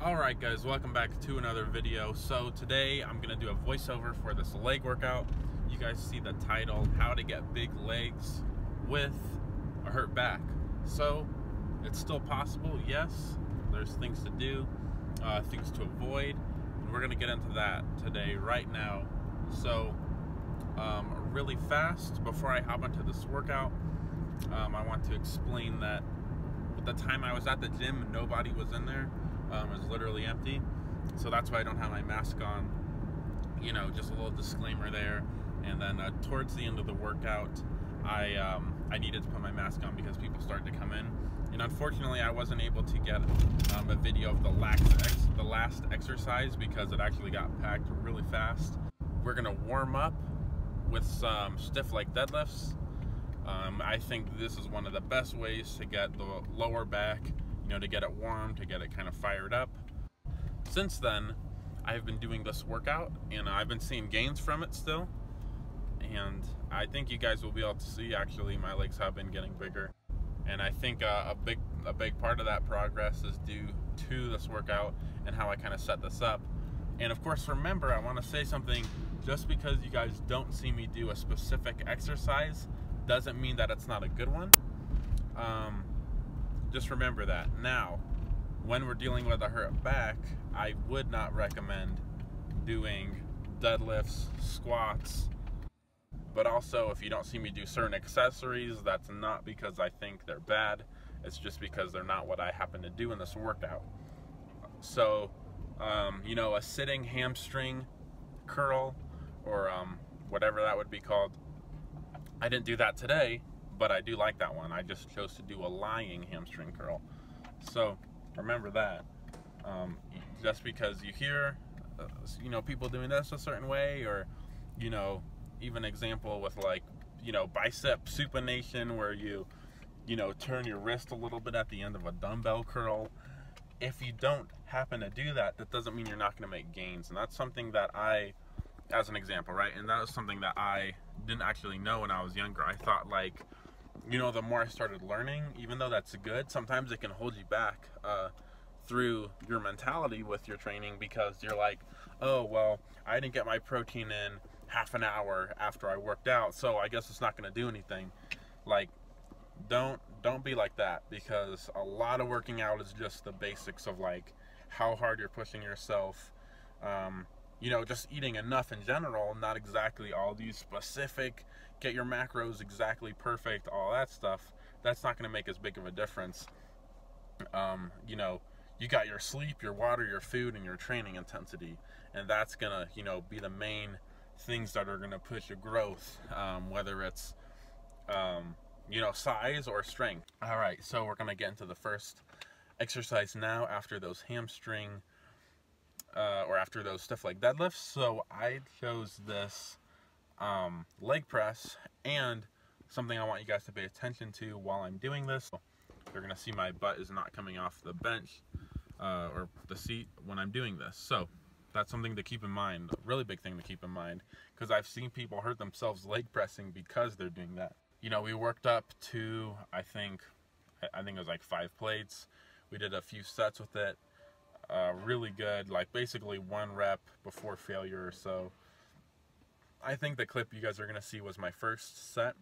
Alright guys, welcome back to another video. So today I'm going to do a voiceover for this leg workout. You guys see the title, How to Get Big Legs with a Hurt Back. So it's still possible, yes. There's things to do, things to avoid, and we're going to get into that today, right now. So really fast, before I hop into this workout, I want to explain that at the time I was at the gym, nobody was in there. It was literally empty, so that's why I don't have my mask on. You know, just a little disclaimer there. And then towards the end of the workout, I needed to put my mask on because people started to come in, and unfortunately I wasn't able to get a video of the last exercise because it actually got packed really fast. We're gonna warm up with some stiff leg deadlifts. I think this is one of the best ways to get the lower back, you know, to get it warm, to get it kind of fired up. Since then, I've been doing this workout and I've been seeing gains from it still. And I think you guys will be able to see, actually, my legs have been getting bigger. And I think a big part of that progress is due to this workout and how I kind of set this up. And of course, remember, I want to say something, just because you guys don't see me do a specific exercise doesn't mean that it's not a good one. Just remember that. Now, when we're dealing with a hurt back, I would not recommend doing deadlifts, squats, but also if you don't see me do certain accessories, that's not because I think they're bad, it's just because they're not what I happen to do in this workout. So, you know, a sitting hamstring curl, or whatever that would be called, I didn't do that today, but I do like that one. I just chose to do a lying hamstring curl. So remember that. Just because you hear, you know, people doing this a certain way, or, you know, even example with, like, you know, bicep supination, where you know, turn your wrist a little bit at the end of a dumbbell curl. If you don't happen to do that, that doesn't mean you're not going to make gains. And that's something that as an example, right? And that was something that I didn't actually know when I was younger. I thought, like, you know, the more I started learning, even though that's good, sometimes it can hold you back through your mentality with your training, because you're like, oh, well, I didn't get my protein in half an hour after I worked out, so I guess it's not going to do anything. Like, don't be like that, because a lot of working out is just the basics of, like, how hard you're pushing yourself. You know, just eating enough in general, not exactly all these specific, get your macros exactly perfect, all that stuff. That's not going to make as big of a difference. You know, you got your sleep, your water, your food, and your training intensity. And that's going to, you know, be the main things that are going to push your growth, whether it's, you know, size or strength. All right, so we're going to get into the first exercise now after those hamstring or after those stiff leg deadlifts. So I chose this leg press, and something I want you guys to pay attention to while I'm doing this. You're gonna see my butt is not coming off the bench or the seat when I'm doing this. So that's something to keep in mind, a really big thing to keep in mind, because I've seen people hurt themselves leg pressing because they're doing that. You know, we worked up to, I think it was like 5 plates. We did a few sets with it. Really good, like basically 1 rep before failure or so. I think the clip you guys are going to see was my first set,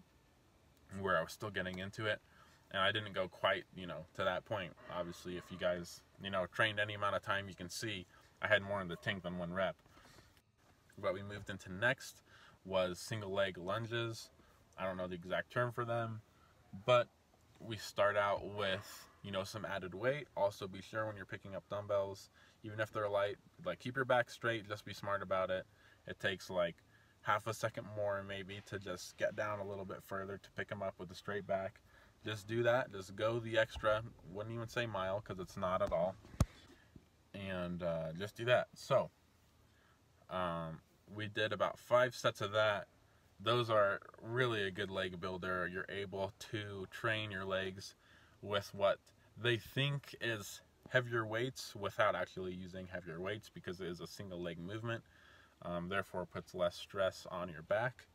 where I was still getting into it, and I didn't go quite, you know, to that point. Obviously, if you guys, you know, trained any amount of time, you can see I had more in the tank than 1 rep. What we moved into next was single leg lunges. I don't know the exact term for them, but we start out with, you know, some added weight. Also, be sure when you're picking up dumbbells, even if they're light, like, keep your back straight, just be smart about it. It takes like half a second more maybe to just get down a little bit further to pick them up with a straight back. Just do that, just go the extra, wouldn't even say mile, because it's not at all, and just do that. So we did about 5 sets of that. Those are really a good leg builder. You're able to train your legs with what they think is heavier weights without actually using heavier weights, because it is a single leg movement. Therefore puts less stress on your back,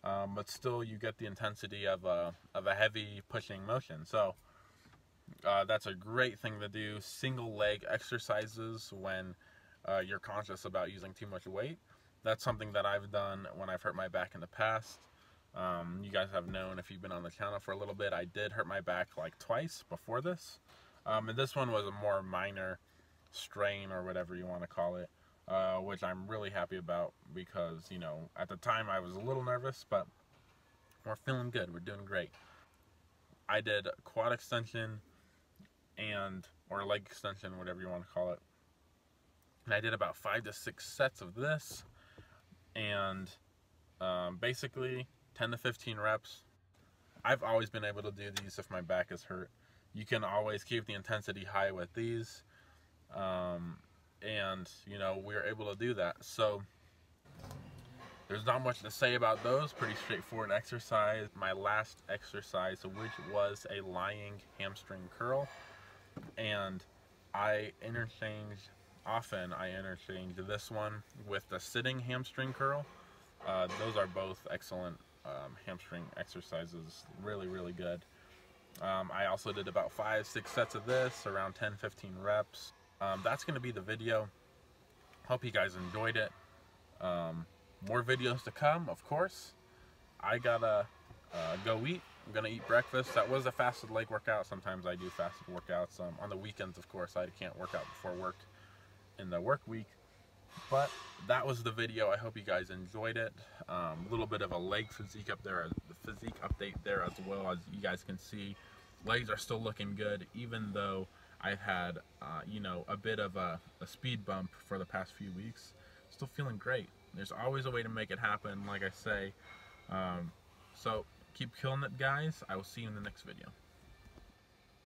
but still you get the intensity of a heavy pushing motion. So That's a great thing to do. Single leg exercises when you're conscious about using too much weight. That's something that I've done when I've hurt my back in the past. You guys have known, if you've been on the channel for a little bit, I did hurt my back like twice before this. And this one was a more minor strain, or whatever you want to call it, which I'm really happy about, because, you know, at the time I was a little nervous, but we're feeling good. We're doing great. I did quad extension or leg extension, whatever you want to call it. And I did about 5 to 6 sets of this, and basically 10 to 15 reps. I've always been able to do these if my back is hurt. You can always keep the intensity high with these, and you know, we were able to do that. So there's not much to say about those. Pretty straightforward exercise. My last exercise, which was a lying hamstring curl, and I interchange this one with the sitting hamstring curl. Those are both excellent hamstring exercises. Really, really good. I also did about 5-6 sets of this, around 10-15 reps. That's going to be the video. Hope you guys enjoyed it. More videos to come, of course. I gotta go eat. I'm gonna eat breakfast. That was a fasted leg workout. Sometimes I do fasted workouts. On the weekends, of course, I can't work out before work in the work week. But that was the video. I hope you guys enjoyed it. A little bit of a leg physique up there, the physique update there as well. As you guys can see, legs are still looking good, even though I've had, you know, a bit of a speed bump for the past few weeks. Still feeling great. There's always a way to make it happen, like I say. So keep killing it, guys. I will see you in the next video.